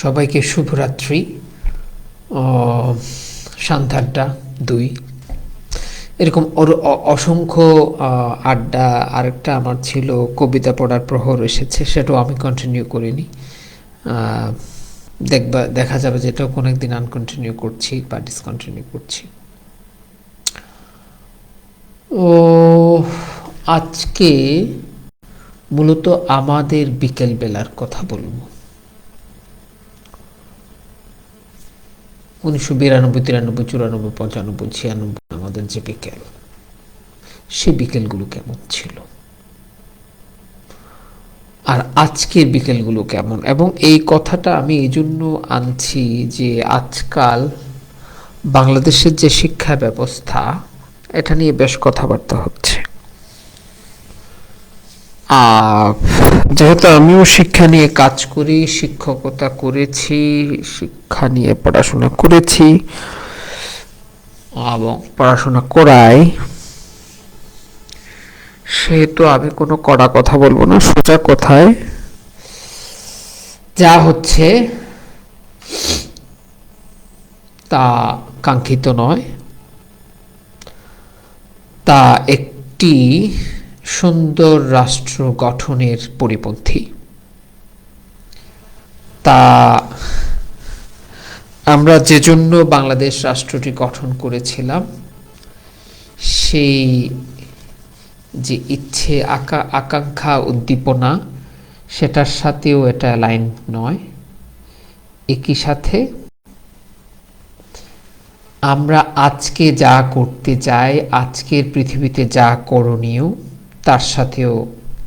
সবাইকে শুভরাত্রি। শান্তাড্ডা 2 এরকম অসংখ্য আড্ডা। আরেকটা আমার ছিল কবিতা পড়ার প্রহর এসেছে, সেটাও আমি কন্টিনিউ করিনি। দেখা যাবে যে এটাও কোনো একদিন আনকন্টিনিউ করছি বা ডিসকন্টিনিউ করছি। আজকে মূলত আমাদের বিকেলবেলার কথা বলবো। 1992, 93, 94, 95, 96 আমাদের যে বিকেল, সে বিকেলগুলো কেমন ছিল আর আজকের বিকেলগুলো কেমন। এবং এই কথাটা আমি এই জন্য আনছি যে আজকাল বাংলাদেশের যে শিক্ষা ব্যবস্থা, এটা নিয়ে বেশ কথাবার্তা হচ্ছে। যেহেতু আমিও শিক্ষা নিয়ে কাজ করি, শিক্ষকতা করেছি, শিক্ষা নিয়ে পড়াশোনা করেছি এবং পড়াশোনা করাই, সেহেতু আমি কোনো কড়া কথা বলবো না। সোজা কথায় যা হচ্ছে তা কাঙ্ক্ষিত নয়, তা একটি সুন্দর রাষ্ট্র গঠনের পরিপন্থী। তা আমরা যে জন্য বাংলাদেশ রাষ্ট্রটি গঠন করেছিলাম, সেই যে ইচ্ছে, আকাঙ্ক্ষা, উদ্দীপনা, সেটার সাথেও এটা অ্যালাইন নয়। একই সাথে আমরা আজকে যা করতে চাই, আজকের পৃথিবীতে যা করণীয়, তার সাথেও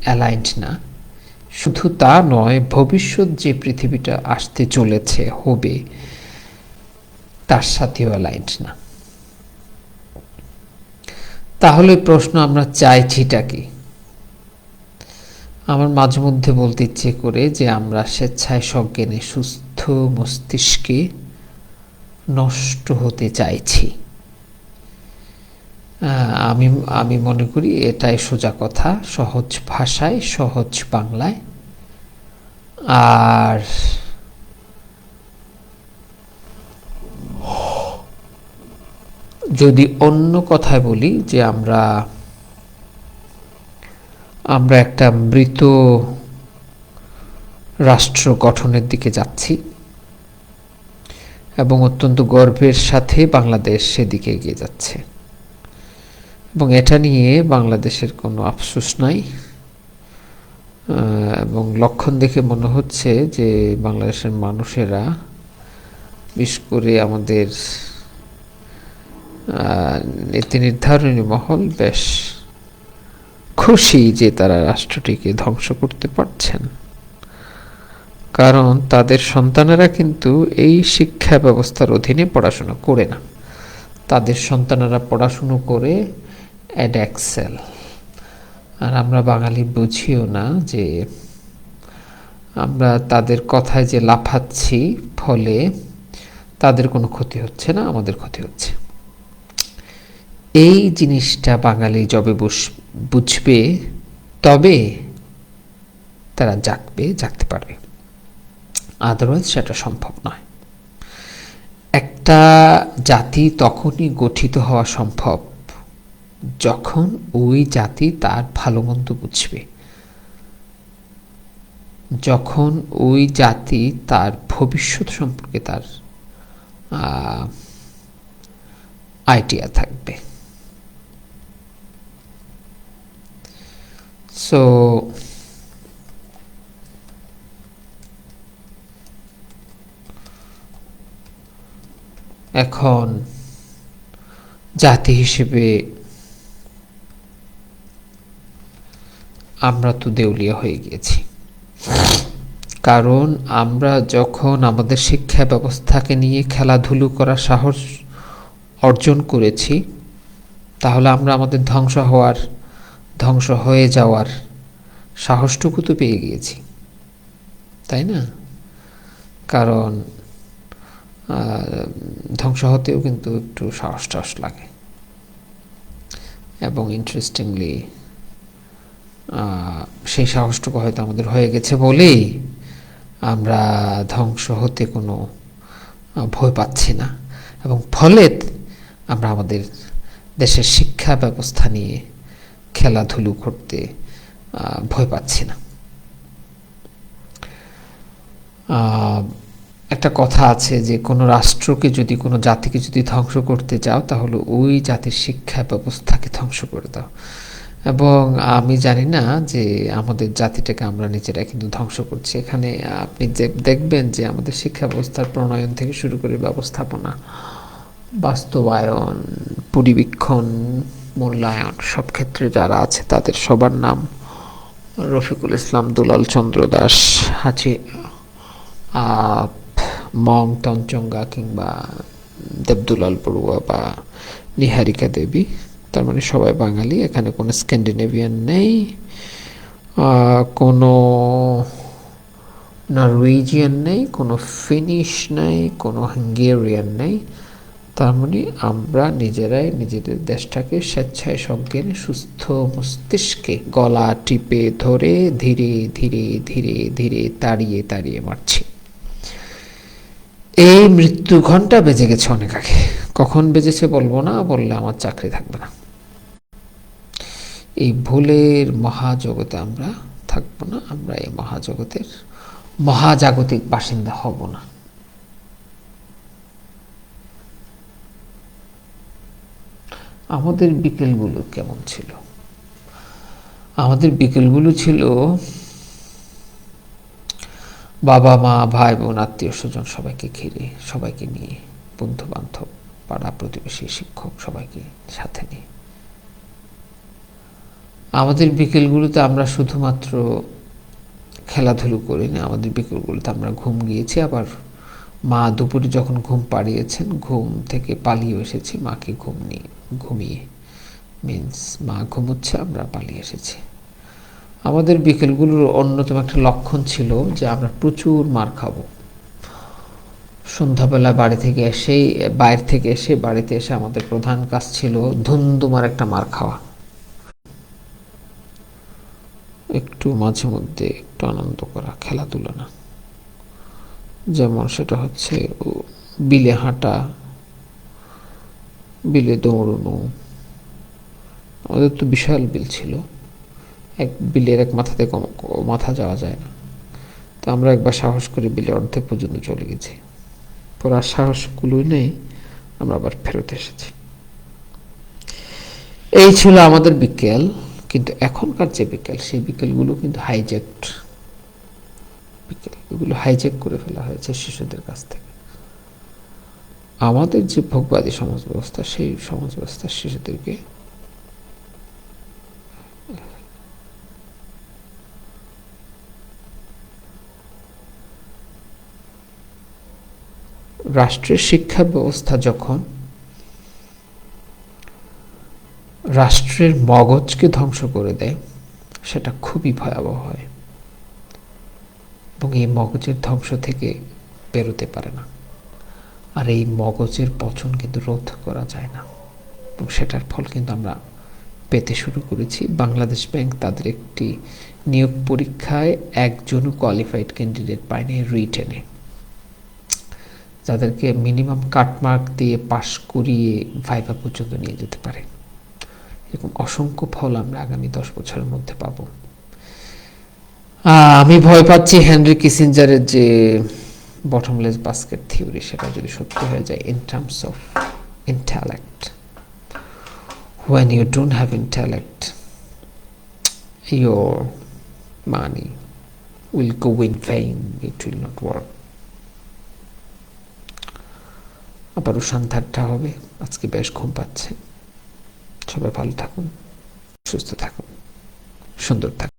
অ্যালাইন্ড না। শুধু তা নয়, ভবিষ্যৎ যে পৃথিবীটা আসতে চলেছে, হবে, তার সাথেও অ্যালাইন্ড না। তাহলে প্রশ্ন, আমরা চাইছিটা কি? আমার মাঝে মধ্যে বলতে ইচ্ছে করে যে আমরা স্বেচ্ছায় সজ্ঞানে সুস্থ মস্তিষ্কে নষ্ট হতে চাইছি। আমি মনে করি এটাই সোজা কথা, সহজ ভাষায়, সহজ বাংলায়। আর যদি অন্য কথায় বলি যে আমরা একটা মৃত রাষ্ট্র গঠনের দিকে যাচ্ছি এবং অত্যন্ত গর্বের সাথে বাংলাদেশ সেদিকে এগিয়ে যাচ্ছে। এবং এটা নিয়ে বাংলাদেশের কোনো আফসোস নাই। এবং লক্ষণ দেখে মনে হচ্ছে যে বাংলাদেশের মানুষেরা, বিশেষ করে আমাদের নীতি নির্ধারণী মহল, বেশ খুশি যে তারা রাষ্ট্রটিকে ধ্বংস করতে পারছেন। কারণ তাদের সন্তানেরা কিন্তু এই শিক্ষা ব্যবস্থার অধীনে পড়াশোনা করে না। তাদের সন্তানেরা পড়াশুনো করে অ্যাডএক্সেল। আর আমরা বাঙালি বুঝিও না যে আমরা তাদের কথায় যে লাফাচ্ছি, ফলে তাদের কোনো ক্ষতি হচ্ছে না, আমাদের ক্ষতি হচ্ছে। এই জিনিসটা বাঙালি যবে বুঝবে, তবে তারা জাগতে পারবে। আদারওয়াইজ সেটা সম্ভব নয়। একটা জাতি তখনই গঠিত হওয়া সম্ভব যখন ওই জাতি তার ভালো মন্দ বুঝবে, যখন ওই জাতি তার ভবিষ্যৎ সম্পর্কে তার আইডিয়া থাকবে। সো এখন জাতি হিসেবে আমরা তো দেউলিয়া হয়ে গিয়েছি। কারণ আমরা যখন আমাদের শিক্ষা ব্যবস্থাকে নিয়ে খেলাধুলো করার সাহস অর্জন করেছি, তাহলে আমরা আমাদের ধ্বংস হয়ে যাওয়ার সাহসটুকু তো পেয়ে গিয়েছি, তাই না? কারণ ধ্বংস হতেও কিন্তু একটু সাহস লাগে। এবং সেই সাহসটুকু হয়তো আমাদের হয়ে গেছে বলেই আমরা ধ্বংস হতে কোনো ভয় পাচ্ছি না, এবং ফলে আমরা আমাদের দেশের শিক্ষা ব্যবস্থা নিয়ে খেলাধুলো করতে ভয় পাচ্ছি না। একটা কথা আছে যে কোনো রাষ্ট্রকে যদি, কোনো জাতিকে যদি ধ্বংস করতে চাও, তাহলে ওই জাতির শিক্ষা ব্যবস্থাকে ধ্বংস করে দাও। এবং আমি জানি না যে আমাদের জাতিটাকে আমরা নিজেরা কিন্তু ধ্বংস করছি। এখানে আপনি যে দেখবেন যে আমাদের শিক্ষা ব্যবস্থার প্রণয়ন থেকে শুরু করে ব্যবস্থাপনা, বাস্তবায়ন, পরিবীক্ষণ, মূল্যায়ন, সব ক্ষেত্রে যারা আছে তাদের সবার নাম রফিকুল ইসলাম, দুলাল চন্দ্র দাস, হাজি মং তঞ্চঙ্গা, কিংবা দেবদুলাল বড়ুয়া বা নিহারিকা দেবী। তার মানে সবাই বাঙালি। এখানে কোনো স্ক্যান্ডিনেভিয়ান নেই, কোনো নরওয়েজিয়ান নেই, কোনো ফিনিশ নেই, কোনো হাঙ্গেরিয়ান নেই। তার মানে আমরা নিজেরাই নিজেদের দেশটাকে স্বেচ্ছায় সজ্ঞানে সুস্থ মস্তিষ্কে গলা টিপে ধরে ধীরে ধীরে ধীরে ধীরে তাড়িয়ে তাড়িয়ে মারছি। এই মৃত্যু ঘণ্টা বেজে গেছে অনেক আগে। কখন বেজেছে বলবো না, বললে আমার চাকরি থাকবে না। এই ভুলের মহাজগতে আমরা থাকবো না, আমরা এই মহাজগতের মহাজাগতিক বাসিন্দা হব না। আমাদের বিকেলগুলো কেমন ছিল? আমাদের বিকেলগুলো ছিল বাবা মা, ভাই বোন, আত্মীয় স্বজন সবাইকে ঘিরে, সবাইকে নিয়ে, বন্ধু বান্ধব, পাড়া প্রতিবেশী, শিক্ষক সবাইকে সাথে নিয়ে। আমাদের বিকেলগুলোতে আমরা শুধুমাত্র খেলাধুলো করিনি, আমাদের বিকেলগুলোতে আমরা ঘুম গিয়েছি। আবার মা দুপুরে যখন ঘুম পাড়িয়েছেন, ঘুম থেকে পালিয়ে এসেছি মাকে ঘুমিয়ে। মিন্স মা ঘুমোচ্ছে, আমরা পালিয়ে এসেছি। আমাদের বিকেলগুলোর অন্যতম একটা লক্ষণ ছিল যে আমরা প্রচুর মার খাবো। সন্ধ্যাবেলা বাইরে থেকে এসে বাড়িতে এসে আমাদের প্রধান কাজ ছিল ধুমধুমার একটা মার খাওয়া। একটু মাঝে মধ্যে একটু আনন্দ করা, খেলাধুলা না। যেমন সেটা হচ্ছে বিলে হাঁটা, বিলে দৌড়ানো। আমাদের তো বিশাল বিল ছিল, এক বিলের এক মাথা থেকে মাথা যাওয়া যায় না। তো আমরা একবার সাহস করে বিলে অর্ধেক পর্যন্ত চলে গেছি, পরে আর সাহস কুলোই নেই, আমরা আবার ফেরত এসেছি। এই ছিল আমাদের বিকেল। কিন্তু এখনকার যে বিকেল, সেই বিকেলগুলো কিন্তু হাইজ্যাকড বিকেল। এগুলো হাইজ্যাক করে ফেলা হয়েছে শিশুদের কাছ থেকে। আমাদের যে ভোগবাদী সমাজ ব্যবস্থা, সেই সমাজ ব্যবস্থা শিশুদেরকে রাষ্ট্রের শিক্ষা ব্যবস্থা যখন রাষ্ট্রের মগজকে ধ্বংস করে দেয়, সেটা খুবই ভয়াবহ হয়, এবং এই মগজের ধ্বংস থেকে বেরোতে পারে না। আর এই মগজের পচন কিন্তু রোধ করা যায় না, এবং সেটার ফল কিন্তু আমরা পেতে শুরু করেছি। বাংলাদেশ ব্যাংক তাদের একটি নিয়োগ পরীক্ষায় একজনও কোয়ালিফাইড ক্যান্ডিডেট পায়নি রিটেনে, যাদেরকে মিনিমাম কাটমার্ক দিয়ে পাশ করিয়ে ভাইভা পর্যন্ত নিয়ে যেতে পারে। এরকম অসংখ্য ফল আমরা আগামী 10 বছরের মধ্যে পাব। আমি ভয় পাচ্ছি হেনরি কিসিঞ্জারের যে বটমলেস বাস্কেট থিওরি, সেটা যদি সত্যি হয়ে যায় in terms of intellect. When you don't have intellect, your money will go in vain, it will not work. আবারও সন্ধ্যাটা হবে। আজকে বেশ ঘুম পাচ্ছে। সবাই ভালো থাকুন, সুস্থ থাকুন, সুন্দর থাকুন।